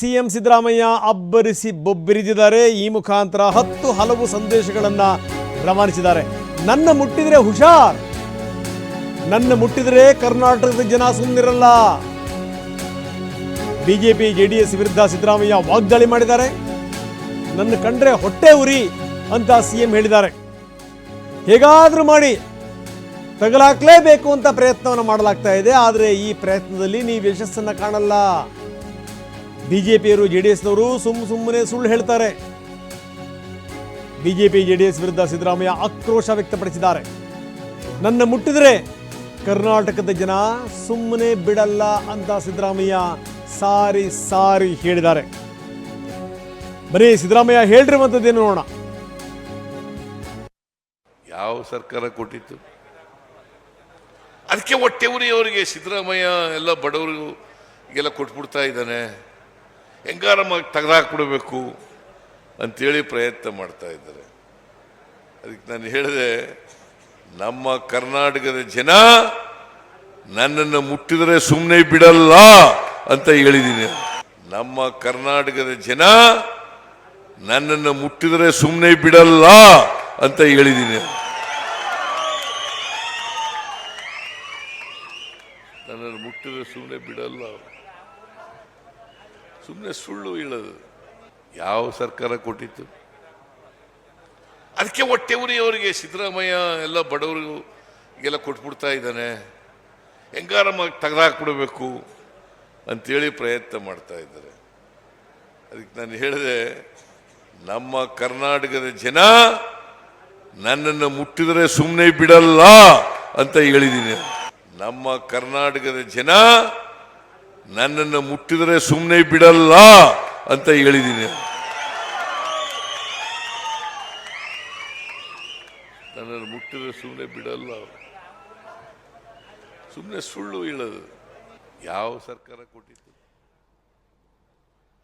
CM Siddaramaiah ಅಬ್ಬರಿಸಿ ಬೊಬ್ಬರಿದಿದ್ದಾರೆ. ಈ ಮುಖಾಂತರ 10 ಹಲವು ಸಂದೇಶಗಳನ್ನು ರವಾನಿಸಿದ್ದಾರೆ. ನನ್ನ ಮುಟ್ಟಿದ್ರೆ ಹುಷಾರ್, ನನ್ನ ಮುಟ್ಟಿದ್ರೆ ಕರ್ನಾಟಕದ ಜನ ಸುಮ್ಮನಿರಲ್ಲ. ಬಿಜೆಪಿ ಜೆಡಿಎಸ್ ವಿರುದ್ಧ ಸಿದ್ದರಾಮಯ್ಯ ವಾಗ್ದಾಳಿ ಮಾಡಿದ್ದಾರೆ. ನನ್ನ ಕಂಡ್ರೆ ಹೊಟ್ಟೆ ಉರಿ ಅಂತ ಸಿಎಂ ಹೇಳಿದ್ದಾರೆ. ಹೇಗಾದ್ರೂ ಮಾಡಿ ತಗಲಾಕ್ಲೇಬೇಕು ಅಂತ ಪ್ರಯತ್ನವನ್ನು ಮಾಡಲಾಗ್ತಾ ಇದೆ. ಆದರೆ ಈ ಪ್ರಯತ್ನದಲ್ಲಿ ನೀವು ಯಶಸ್ಸನ್ನು ಕಾಣಲ್ಲ. ಬಿಜೆಪಿಯವರು ಜೆಡಿಎಸ್ನವರು ಸುಮ್ಮನೆ ಸುಳ್ಳು ಹೇಳ್ತಾರೆ. ಬಿಜೆಪಿ ಜೆಡಿಎಸ್ ವಿರುದ್ಧ ಸಿದ್ದರಾಮಯ್ಯ ಆಕ್ರೋಶ ವ್ಯಕ್ತಪಡಿಸಿದ್ದಾರೆ. ನನ್ನ ಮುಟ್ಟಿದ್ರೆ ಕರ್ನಾಟಕದ ಜನ ಸುಮ್ಮನೆ ಬಿಡಲ್ಲ ಅಂತ ಸಿದ್ದರಾಮಯ್ಯ ಸಾರಿ ಹೇಳಿದ್ದಾರೆ. ಬರೀ ಸಿದ್ದರಾಮಯ್ಯ ಹೇಳಿರುವಂಥದ್ದೇನು ನೋಡೋಣ. ಯಾವ ಸರ್ಕಾರ ಕೊಟ್ಟಿತ್ತು? ಅದಕ್ಕೆ ಹೊಟ್ಟೆ ಉರಿ ಅವರಿಗೆ. ಸಿದ್ದರಾಮಯ್ಯ ಎಲ್ಲ ಬಡವರು ಈಗೆಲ್ಲ ಕೊಟ್ಬಿಡ್ತಾ ಇದ್ದಾನೆ, ಹೆಂಗಾರ ತೆಗೆದಾಕ್ಬಿಡ್ಬೇಕು ಅಂತೇಳಿ ಪ್ರಯತ್ನ ಮಾಡ್ತಾ ಇದ್ದಾರೆ. ಅದಕ್ಕೆ ನಾನು ಹೇಳಿದೆ, ನಮ್ಮ ಕರ್ನಾಟಕದ ಜನ ನನ್ನನ್ನು ಮುಟ್ಟಿದರೆ ಸುಮ್ಮನೆ ಬಿಡಲ್ಲ ಅಂತ ಹೇಳಿದ್ದೀನಿ. ನಮ್ಮ ಕರ್ನಾಟಕದ ಜನ ನನ್ನನ್ನು ಮುಟ್ಟಿದರೆ ಸುಮ್ಮನೆ ಬಿಡಲ್ಲ ಅಂತ ಹೇಳಿದ್ದೀನಿ. ನನ್ನನ್ನು ಮುಟ್ಟಿದರೆ ಸುಮ್ಮನೆ ಬಿಡಲ್ಲ. ಸುಮ್ಮನೆ ಸುಳ್ಳು ಹೇಳೋದು. ಯಾವ ಸರ್ಕಾರ ಕೊಟ್ಟಿತ್ತು? ಅದಕ್ಕೆ ಹೊಟ್ಟೆ ಉರಿ ಅವರಿಗೆ. ಸಿದ್ದರಾಮಯ್ಯ ಎಲ್ಲ ಬಡವರು ಈಗೆಲ್ಲ ಕೊಟ್ಬಿಡ್ತಾ ಇದ್ದಾನೆ, ಹೆಂಗಾರ ತೆಗೆದಾಕ್ಬಿಡ್ಬೇಕು ಅಂತೇಳಿ ಪ್ರಯತ್ನ ಮಾಡ್ತಾ ಇದ್ದಾರೆ. ಅದಕ್ಕೆ ನಾನು ಹೇಳಿದೆ, ನಮ್ಮ ಕರ್ನಾಟಕದ ಜನ ನನ್ನನ್ನು ಮುಟ್ಟಿದರೆ ಸುಮ್ಮನೆ ಬಿಡಲ್ಲ ಅಂತ ಹೇಳಿದ್ದೀನಿ. ನಮ್ಮ ಕರ್ನಾಟಕದ ಜನ ನನ್ನನ್ನು ಮುಟ್ಟಿದರೆ ಸುಮ್ಮನೆ ಬಿಡಲ್ಲ ಅಂತ ಹೇಳಿದ್ದೀನಿ. ನನ್ನನ್ನು ಮುಟ್ಟಿದರೆ ಸುಮ್ಮನೆ ಬಿಡಲ್ಲ. ಸುಮ್ಮನೆ ಸುಳ್ಳು ಹೇಳೋದು. ಯಾವ ಸರ್ಕಾರ ಕೊಟ್ಟಿತ್ತು?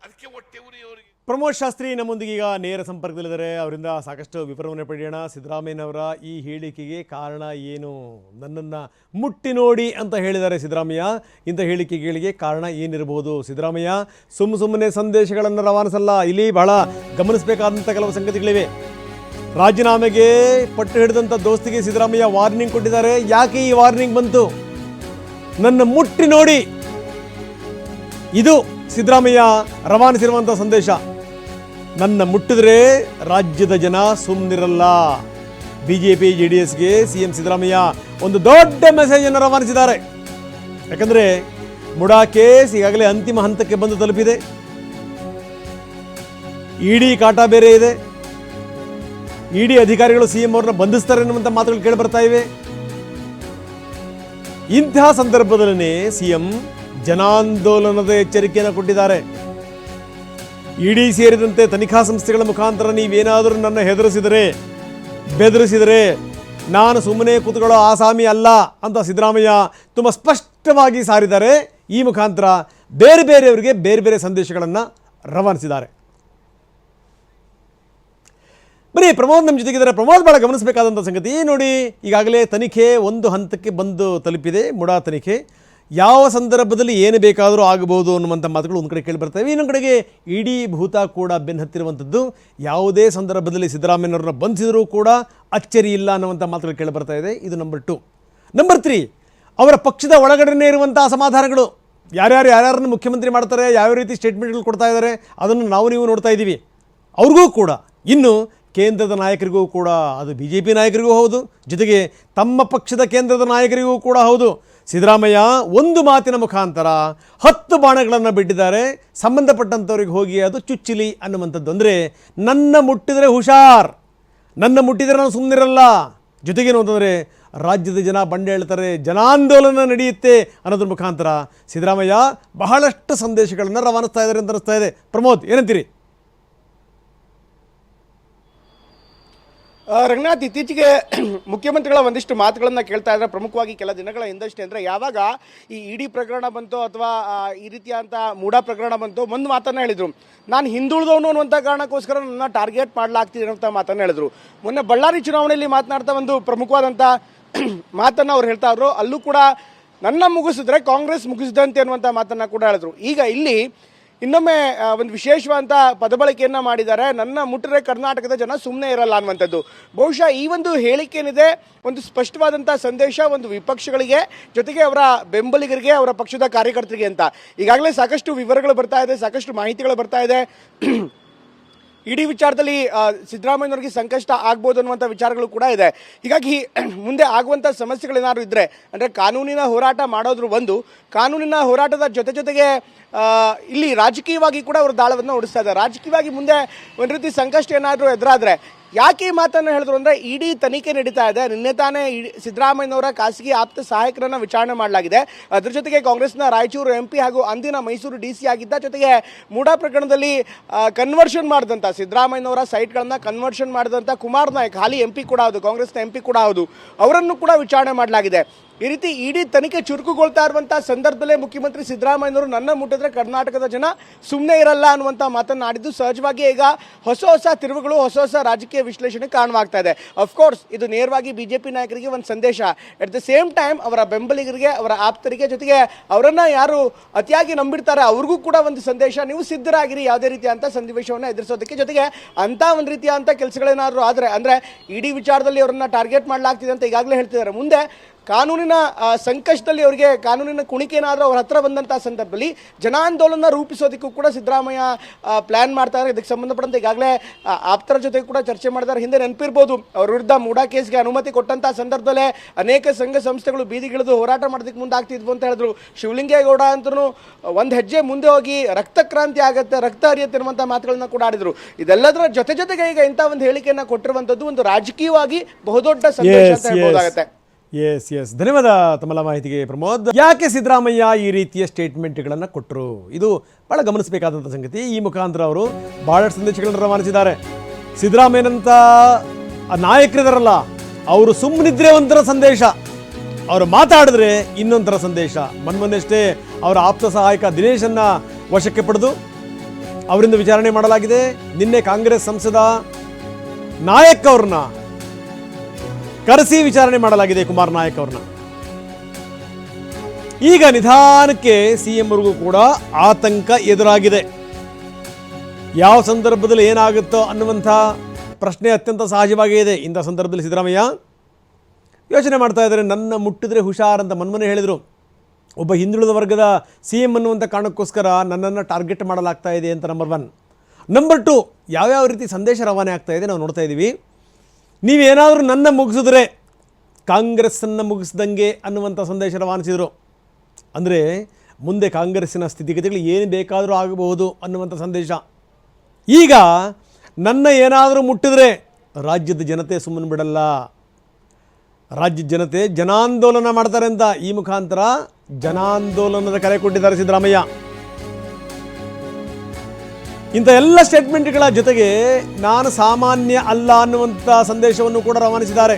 ಅದಕ್ಕೆ ಹೊಟ್ಟೆ ಉರಿ ಅವರಿಗೆ. ಪ್ರಮೋದ್ ಶಾಸ್ತ್ರಿ ನಮ್ಮೊಂದಿಗೆ ಈಗ ನೇರ ಸಂಪರ್ಕದಲ್ಲಿದ್ದಾರೆ. ಅವರಿಂದ ಸಾಕಷ್ಟು ವಿವರವನ್ನು ಪಡೆಯೋಣ. ಸಿದ್ದರಾಮಯ್ಯನವರ ಈ ಹೇಳಿಕೆಗೆ ಕಾರಣ ಏನು? ನನ್ನನ್ನು ಮುಟ್ಟಿ ನೋಡಿ ಅಂತ ಹೇಳಿದ್ದಾರೆ ಸಿದ್ದರಾಮಯ್ಯ. ಇಂಥ ಹೇಳಿಕೆಗಳಿಗೆ ಕಾರಣ ಏನಿರಬಹುದು? ಸಿದ್ದರಾಮಯ್ಯ ಸುಮ್ಮನೆ ಸಂದೇಶಗಳನ್ನು ರವಾನಿಸಲ್ಲ. ಇಲ್ಲಿ ಬಹಳ ಗಮನಿಸಬೇಕಾದಂಥ ಕೆಲವು ಸಂಗತಿಗಳಿವೆ. ರಾಜೀನಾಮೆಗೆ ಪಟ್ಟು ಹಿಡಿದಂಥ ದೋಸ್ತಿಗೆ ಸಿದ್ದರಾಮಯ್ಯ ವಾರ್ನಿಂಗ್ ಕೊಟ್ಟಿದ್ದಾರೆ. ಯಾಕೆ ಈ ವಾರ್ನಿಂಗ್ ಬಂತು? ನನ್ನ ಮುಟ್ಟಿ ನೋಡಿ, ಇದು ಸಿದ್ದರಾಮಯ್ಯ ರವಾನಿಸಿರುವಂಥ ಸಂದೇಶ. ನನ್ನ ಮುಟ್ಟಿದ್ರೆ ರಾಜ್ಯದ ಜನ ಸುಮ್ಮನಿರಲ್ಲ. ಬಿಜೆಪಿ ಜೆಡಿಎಸ್ಗೆ ಸಿಎಂ ಸಿದ್ದರಾಮಯ್ಯ ಒಂದು ದೊಡ್ಡ ಮೆಸೇಜನ್ನು ರವಾನಿಸಿದ್ದಾರೆ. ಯಾಕಂದರೆ ಮುಡಾ ಕೇಸ್ ಈಗಾಗಲೇ ಅಂತಿಮ ಹಂತಕ್ಕೆ ಬಂದು ತಲುಪಿದೆ. ಇಡಿ ಕಾಟ ಬೇರೆ ಇದೆ. ಇಡಿ ಅಧಿಕಾರಿಗಳು ಸಿಎಂ ಅವ್ರನ್ನ ಬಂಧಿಸ್ತಾರೆ ಅನ್ನುವಂಥ ಮಾತುಗಳು ಕೇಳಿ ಬರ್ತಾ ಇವೆ. ಇಂತಹ ಸಂದರ್ಭದಲ್ಲೇ ಸಿಎಂ ಜನಾಂದೋಲನದ ಎಚ್ಚರಿಕೆಯನ್ನು ಕೊಟ್ಟಿದ್ದಾರೆ. ಇಡಿ ಸೇರಿದಂತೆ ತನಿಖಾ ಸಂಸ್ಥೆಗಳ ಮುಖಾಂತರ ನೀವೇನಾದರೂ ನನ್ನ ಬೆದರಿಸಿದರೆ ನಾನು ಸುಮ್ಮನೆ ಕೂತ್ಕೊಳ್ಳೋ ಆಸಾಮಿ ಅಲ್ಲ ಅಂತ ಸಿದ್ದರಾಮಯ್ಯ ತುಂಬ ಸ್ಪಷ್ಟವಾಗಿ ಸಾರಿದ್ದಾರೆ. ಈ ಮುಖಾಂತರ ಬೇರೆಯವರಿಗೆ ಬೇರೆ ಸಂದೇಶಗಳನ್ನು ರವಾನಿಸಿದ್ದಾರೆ. ಬರೀ ಪ್ರಮೋದ್ ನಮ್ಮ ಜೊತೆಗಿದ್ದಾರೆ. ಪ್ರಮೋದ್ ಭಾಳ ಗಮನಿಸಬೇಕಾದಂಥ ಸಂಗತಿ ನೋಡಿ, ಈಗಾಗಲೇ ತನಿಖೆ ಒಂದು ಹಂತಕ್ಕೆ ಬಂದು ತಲುಪಿದೆ. ಮುಡಾ ತನಿಖೆ ಯಾವ ಸಂದರ್ಭದಲ್ಲಿ ಏನು ಬೇಕಾದರೂ ಆಗಬಹುದು ಅನ್ನುವಂಥ ಮಾತುಗಳು ಒಂದು ಕಡೆ ಕೇಳಿ ಬರ್ತವೆ. ಇನ್ನೊಂದು ಕಡೆಗೆ ಇಡೀ ಭೂತ ಕೂಡ ಬೆನ್ನು ಹತ್ತಿರುವಂಥದ್ದು. ಯಾವುದೇ ಸಂದರ್ಭದಲ್ಲಿ ಸಿದ್ದರಾಮಯ್ಯನವ್ರನ್ನ ಬಂಧಿಸಿದರೂ ಕೂಡ ಅಚ್ಚರಿ ಇಲ್ಲ ಅನ್ನುವಂಥ ಮಾತುಗಳು ಕೇಳಿ ಬರ್ತಾ ಇದೆ. ಇದು ನಂಬರ್ 2. ನಂಬರ್ 3, ಅವರ ಪಕ್ಷದ ಒಳಗಡೆನೇ ಇರುವಂಥ ಅಸಮಾಧಾನಗಳು. ಯಾರ್ಯಾರನ್ನು ಮುಖ್ಯಮಂತ್ರಿ ಮಾಡ್ತಾರೆ, ಯಾವ ರೀತಿ ಸ್ಟೇಟ್ಮೆಂಟ್ಗಳು ಕೊಡ್ತಾ ಇದ್ದಾರೆ, ಅದನ್ನು ನೀವು ನೋಡ್ತಾ ಇದ್ದೀವಿ. ಅವ್ರಿಗೂ ಕೂಡ, ಇನ್ನು ಕೇಂದ್ರದ ನಾಯಕರಿಗೂ ಕೂಡ, ಅದು BJP ನಾಯಕರಿಗೂ ಹೌದು, ಜೊತೆಗೆ ತಮ್ಮ ಪಕ್ಷದ ಕೇಂದ್ರದ ನಾಯಕರಿಗೂ ಕೂಡ ಹೌದು, ಸಿದ್ದರಾಮಯ್ಯ ಒಂದು ಮಾತಿನ ಮುಖಾಂತರ 10 ಬಾಣಗಳನ್ನು ಬಿಟ್ಟಿದ್ದಾರೆ. ಸಂಬಂಧಪಟ್ಟಂಥವ್ರಿಗೆ ಹೋಗಿ ಅದು ಚುಚ್ಚಿಲಿ ಅನ್ನುವಂಥದ್ದು. ಅಂದರೆ ನನ್ನ ಮುಟ್ಟಿದರೆ ಹುಷಾರ್, ನನ್ನ ಮುಟ್ಟಿದರೆ ನಾನು ಸುಮ್ಮನಿರಲ್ಲ. ಜೊತೆಗೇನು ಅಂತಂದರೆ ರಾಜ್ಯದ ಜನ ಬಂಡೆ ಹೇಳ್ತಾರೆ, ಜನಾಂದೋಲನ ನಡೆಯುತ್ತೆ ಅನ್ನೋದ್ರ ಮುಖಾಂತರ ಸಿದ್ದರಾಮಯ್ಯ ಬಹಳಷ್ಟು ಸಂದೇಶಗಳನ್ನು ರವಾನಿಸ್ತಾ ಇದ್ದಾರೆ ಅಂತ ಅನಿಸ್ತಾ ಇದೆ. ಪ್ರಮೋದ್, ಏನಂತೀರಿ? ರಂಗನಾಥ್, ಇತ್ತೀಚೆಗೆ ಮುಖ್ಯಮಂತ್ರಿಗಳ ಒಂದಿಷ್ಟು ಮಾತುಗಳನ್ನು ಕೇಳ್ತಾ ಇದ್ದಾರೆ. ಪ್ರಮುಖವಾಗಿ ಕೆಲ ದಿನಗಳ ಹಿಂದಷ್ಟೇ ಅಂದರೆ ಯಾವಾಗ ಈ ಇಡಿ ಪ್ರಕರಣ ಬಂತು ಅಥವಾ ಈ ರೀತಿಯಾದಂಥ ಮೂಡಾ ಪ್ರಕರಣ ಬಂತು, ಒಂದು ಮಾತನ್ನು ಹೇಳಿದರು, ನಾನು ಹಿಂದುಳಿದವನು ಅನ್ನುವಂಥ ಕಾರಣಕ್ಕೋಸ್ಕರ ನನ್ನ ಟಾರ್ಗೆಟ್ ಮಾಡಲಾಗ್ತಿದೆ ಅನ್ನೋಂಥ ಮಾತನ್ನು ಹೇಳಿದರು. ಮೊನ್ನೆ ಬಳ್ಳಾರಿ ಚುನಾವಣೆಯಲ್ಲಿ ಮಾತನಾಡ್ತಾ ಒಂದು ಪ್ರಮುಖವಾದಂಥ ಮಾತನ್ನು ಅವ್ರು ಹೇಳ್ತಾ ಇದ್ರು. ಅಲ್ಲೂ ಕೂಡ ನನ್ನ ಮುಗಿಸಿದ್ರೆ ಕಾಂಗ್ರೆಸ್ ಮುಗಿಸಿದಂತೆ ಅನ್ನುವಂಥ ಮಾತನ್ನು ಕೂಡ ಹೇಳಿದ್ರು. ಈಗ ಇಲ್ಲಿ ಇನ್ನೊಮ್ಮೆ ಒಂದು ವಿಶೇಷವಾದಂಥ ಪದಬಳಕೆಯನ್ನು ಮಾಡಿದ್ದಾರೆ, ನನ್ನ ಮುಟ್ಟರೆ ಕರ್ನಾಟಕದ ಜನ ಸುಮ್ಮನೆ ಇರಲ್ಲ ಅನ್ನುವಂಥದ್ದು. ಬಹುಶಃ ಈ ಒಂದು ಹೇಳಿಕೆ ಏನಿದೆ ಒಂದು ಸ್ಪಷ್ಟವಾದಂಥ ಸಂದೇಶ ಒಂದು ವಿಪಕ್ಷಗಳಿಗೆ, ಜೊತೆಗೆ ಅವರ ಬೆಂಬಲಿಗರಿಗೆ, ಅವರ ಪಕ್ಷದ ಕಾರ್ಯಕರ್ತರಿಗೆ ಅಂತ. ಈಗಾಗಲೇ ಸಾಕಷ್ಟು ವಿವರಗಳು ಬರ್ತಾ ಇದೆ, ಸಾಕಷ್ಟು ಮಾಹಿತಿಗಳು ಬರ್ತಾ ಇದೆ. ಇಡೀ ವಿಚಾರದಲ್ಲಿ ಸಿದ್ದರಾಮಯ್ಯನವರಿಗೆ ಸಂಕಷ್ಟ ಆಗ್ಬೋದು ಅನ್ನುವಂಥ ವಿಚಾರಗಳು ಕೂಡ ಇದೆ. ಹೀಗಾಗಿ ಮುಂದೆ ಆಗುವಂಥ ಸಮಸ್ಯೆಗಳೇನಾದ್ರು ಇದ್ದರೆ, ಅಂದರೆ ಕಾನೂನಿನ ಹೋರಾಟ ಮಾಡೋದ್ರ ಒಂದು, ಕಾನೂನಿನ ಹೋರಾಟದ ಜೊತೆಗೆ ಇಲ್ಲಿ ರಾಜಕೀಯವಾಗಿ ಕೂಡ ಅವರು ದಾಳವನ್ನು ಓಡಿಸ್ತಾ ಇದ್ದಾರೆ. ರಾಜಕೀಯವಾಗಿ ಮುಂದೆ ಒಂದು ರೀತಿ ಸಂಕಷ್ಟ ಏನಾದರೂ ಎದುರಾದರೆ, ಯಾಕೆ ಈ ಮಾತನ್ನು ಹೇಳಿದ್ರು ಅಂದರೆ ಇಡೀ ತನಿಖೆ ನಡೀತಾ ಇದೆ. ನಿನ್ನೆ ತಾನೇ ಸಿದ್ದರಾಮಯ್ಯನವರ ಖಾಸಗಿ ಆಪ್ತ ಸಹಾಯಕರನ್ನು ವಿಚಾರಣೆ ಮಾಡಲಾಗಿದೆ. ಅದರ ಜೊತೆಗೆ ಕಾಂಗ್ರೆಸ್ನ ರಾಯಚೂರು MP ಹಾಗೂ ಅಂದಿನ ಮೈಸೂರು DC ಆಗಿದ್ದ, ಜೊತೆಗೆ ಮೂಡಾ ಪ್ರಕರಣದಲ್ಲಿ ಕನ್ವರ್ಷನ್ ಮಾಡಿದಂಥ ಸಿದ್ದರಾಮಯ್ಯನವರ ಸೈಟ್ಗಳನ್ನು ಕನ್ವರ್ಷನ್ ಮಾಡಿದಂಥ ಕುಮಾರ್ ನಾಯಕ್, ಹಾಲಿ MP ಕೂಡ ಹೌದು, ಕಾಂಗ್ರೆಸ್ನ MP ಕೂಡ ಹೌದು, ಅವರನ್ನು ಕೂಡ ವಿಚಾರಣೆ ಮಾಡಲಾಗಿದೆ. ಈ ರೀತಿ ಇಡೀ ತನಿಖೆ ಚುರುಕುಗೊಳ್ತಾ ಇರುವಂಥ ಸಂದರ್ಭದಲ್ಲೇ ಮುಖ್ಯಮಂತ್ರಿ ಸಿದ್ದರಾಮಯ್ಯನವರು ನನ್ನ ಮುಟ್ಟಿದ್ರೆ ಕರ್ನಾಟಕದ ಜನ ಸುಮ್ಮನೆ ಇರಲ್ಲ ಅನ್ನುವಂಥ ಮಾತನ್ನು ಆಡಿದ್ದು ಸಹಜವಾಗಿ ಈಗ ಹೊಸ ತಿರುವುಗಳು, ಹೊಸ ರಾಜಕೀಯ ವಿಶ್ಲೇಷಣೆ ಕಾರಣವಾಗ್ತಾ ಇದೆ. ಅಫ್ಕೋರ್ಸ್ ಇದು ನೇರವಾಗಿ BJP ನಾಯಕರಿಗೆ ಒಂದು ಸಂದೇಶ, ಅಟ್ ದ ಸೇಮ್ ಟೈಮ್ ಅವರ ಬೆಂಬಲಿಗರಿಗೆ, ಅವರ ಆಪ್ತರಿಗೆ, ಜೊತೆಗೆ ಅವರನ್ನು ಯಾರು ಅತಿಯಾಗಿ ನಂಬಿಡ್ತಾರೆ ಅವ್ರಿಗೂ ಕೂಡ ಒಂದು ಸಂದೇಶ, ನೀವು ಸಿದ್ಧರಾಗಿರಿ ಯಾವುದೇ ರೀತಿಯಂಥ ಸನ್ನಿವೇಶವನ್ನು ಎದುರಿಸೋದಕ್ಕೆ. ಜೊತೆಗೆ ಅಂಥ ಒಂದು ರೀತಿಯಂಥ ಕೆಲಸಗಳೇನಾದರೂ ಆದರೆ, ಅಂದರೆ ಇಡೀ ವಿಚಾರದಲ್ಲಿ ಅವರನ್ನು ಟಾರ್ಗೆಟ್ ಮಾಡಲಾಗ್ತಿದೆ ಅಂತ ಈಗಾಗಲೇ ಹೇಳ್ತಿದ್ದಾರೆ. ಮುಂದೆ ಕಾನೂನಿನ ಸಂಕಷ್ಟದಲ್ಲಿ ಅವರಿಗೆ ಕಾನೂನಿನ ಕುಣಿಕೆ ಏನಾದರೂ ಅವ್ರ ಹತ್ರ ಬಂದಂಥ ಸಂದರ್ಭದಲ್ಲಿ ಜನಾಂದೋಲನ ರೂಪಿಸೋದಕ್ಕೂ ಕೂಡ ಸಿದ್ದರಾಮಯ್ಯ ಪ್ಲ್ಯಾನ್ ಮಾಡ್ತಾರೆ. ಇದಕ್ಕೆ ಸಂಬಂಧಪಟ್ಟಂತೆ ಈಗಾಗಲೇ ಆಪ್ತರ ಜೊತೆ ಕೂಡ ಚರ್ಚೆ ಮಾಡಿದ್ದಾರೆ. ಹಿಂದೆ ನೆನಪಿರ್ಬೋದು, ಅವ್ರ ವಿರುದ್ಧ ಮೂಡಾ ಕೇಸ್ಗೆ ಅನುಮತಿ ಕೊಟ್ಟಂಥ ಸಂದರ್ಭದಲ್ಲೇ ಅನೇಕ ಸಂಘ ಸಂಸ್ಥೆಗಳು ಬೀದಿಗಿಳಿದು ಹೋರಾಟ ಮಾಡೋದಕ್ಕೆ ಮುಂದಾಗ್ತಿದ್ವು ಅಂತ ಹೇಳಿದ್ರು. ಶಿವಲಿಂಗೇಗೌಡ ಅಂತೂ ಒಂದು ಹೆಜ್ಜೆ ಮುಂದೆ ಹೋಗಿ ರಕ್ತಕ್ರಾಂತಿ ಆಗುತ್ತೆ, ರಕ್ತ ಹರಿಯುತ್ತೆ ಅನ್ನುವಂಥ ಮಾತುಗಳನ್ನ ಕೂಡ ಆಡಿದ್ರು. ಇದೆಲ್ಲದರ ಜೊತೆಗೆ ಈಗ ಇಂಥ ಒಂದು ಹೇಳಿಕೆಯನ್ನು ಕೊಟ್ಟಿರುವಂಥದ್ದು ಒಂದು ರಾಜಕೀಯವಾಗಿ ಬಹುದೊಡ್ಡ ಸಂದೇಶ ಅಂತ ಹೇಳ್ಬೋದಾಗತ್ತೆ. ಎಸ್ ಧನ್ಯವಾದ ತಮ್ಮೆಲ್ಲ ಮಾಹಿತಿಗೆ ಪ್ರಮೋದ್. ಯಾಕೆ ಸಿದ್ದರಾಮಯ್ಯ ಈ ರೀತಿಯ ಸ್ಟೇಟ್ಮೆಂಟ್ಗಳನ್ನು ಕೊಟ್ಟರು, ಇದು ಭಾಳ ಗಮನಿಸಬೇಕಾದಂಥ ಸಂಗತಿ. ಈ ಮುಖಾಂತರ ಅವರು ಭಾಳಷ್ಟು ಸಂದೇಶಗಳನ್ನು ರವಾನಿಸಿದ್ದಾರೆ. ಸಿದ್ದರಾಮಯ್ಯನಂಥ ನಾಯಕರಿದಾರಲ್ಲ, ಅವರು ಸುಮ್ಮನಿದ್ರೆ ಒಂಥರ ಸಂದೇಶ, ಅವರು ಮಾತಾಡಿದ್ರೆ ಇನ್ನೊಂಥರ ಸಂದೇಶ. ಮೊನ್ನೆಷ್ಟೇ ಅವರ ಆಪ್ತ ಸಹಾಯಕ ದಿನೇಶನ್ನ ವಶಕ್ಕೆ ಪಡೆದು ಅವರಿಂದ ವಿಚಾರಣೆ ಮಾಡಲಾಗಿದೆ. ನಿನ್ನೆ ಕಾಂಗ್ರೆಸ್ ಸಂಸದ ನಾಯಕ್ ಅವ್ರನ್ನ ಕರೆಸಿ ವಿಚಾರಣೆ ಮಾಡಲಾಗಿದೆ, ಕುಮಾರ್ ನಾಯಕ್ ಅವ್ರನ್ನ. ಈಗ ನಿಧಾನಕ್ಕೆ CM ಅವ್ರಿಗೂ ಕೂಡ ಆತಂಕ ಎದುರಾಗಿದೆ. ಯಾವ ಸಂದರ್ಭದಲ್ಲಿ ಏನಾಗುತ್ತೋ ಅನ್ನುವಂಥ ಪ್ರಶ್ನೆ ಅತ್ಯಂತ ಸಹಜವಾಗೇ ಇದೆ. ಇಂಥ ಸಂದರ್ಭದಲ್ಲಿ ಸಿದ್ದರಾಮಯ್ಯ ಯೋಚನೆ ಮಾಡ್ತಾ ಇದ್ದಾರೆ, ನನ್ನ ಮುಟ್ಟಿದ್ರೆ ಹುಷಾರ್ ಅಂತ ಮೊನ್ನೆ ಹೇಳಿದರು. ಒಬ್ಬ ಹಿಂದುಳಿದ ವರ್ಗದ CM ಅನ್ನುವಂಥ ಕಾರಣಕ್ಕೋಸ್ಕರ ನನ್ನನ್ನು ಟಾರ್ಗೆಟ್ ಮಾಡಲಾಗ್ತಾ ಇದೆ ಅಂತ ನಂಬರ್ 1. ನಂಬರ್ 2, ಯಾವ್ಯಾವ ರೀತಿ ಸಂದೇಶ ರವಾನೆ ಆಗ್ತಾ ಇದೆ ನಾವು ನೋಡ್ತಾ ಇದ್ದೀವಿ. ನೀವೇನಾದರೂ ನನ್ನ ಮುಗಿಸಿದ್ರೆ ಕಾಂಗ್ರೆಸ್ಸನ್ನು ಮುಗಿಸ್ದಂಗೆ ಅನ್ನುವಂಥ ಸಂದೇಶ ರವಾನಿಸಿದರು. ಅಂದರೆ ಮುಂದೆ ಕಾಂಗ್ರೆಸ್ಸಿನ ಸ್ಥಿತಿಗತಿಗಳು ಏನು ಬೇಕಾದರೂ ಆಗಬಹುದು ಅನ್ನುವಂಥ ಸಂದೇಶ. ಈಗ ನನ್ನ ಏನಾದರೂ ಮುಟ್ಟಿದ್ರೆ ರಾಜ್ಯದ ಜನತೆ ಸುಮ್ಮನೆ ಬಿಡಲ್ಲ, ರಾಜ್ಯದ ಜನತೆ ಜನಾಂದೋಲನ ಮಾಡ್ತಾರೆ ಅಂತ ಈ ಮುಖಾಂತರ ಜನಾಂದೋಲನದ ಕರೆ ಕೊಟ್ಟಿದ್ದಾರೆ ಸಿದ್ದರಾಮಯ್ಯ. ಇಂಥ ಎಲ್ಲ ಸ್ಟೇಟ್ಮೆಂಟ್ಗಳ ಜೊತೆಗೆ ನಾನು ಸಾಮಾನ್ಯ ಅಲ್ಲ ಅನ್ನುವಂಥ ಸಂದೇಶವನ್ನು ಕೂಡ ರವಾನಿಸಿದ್ದಾರೆ.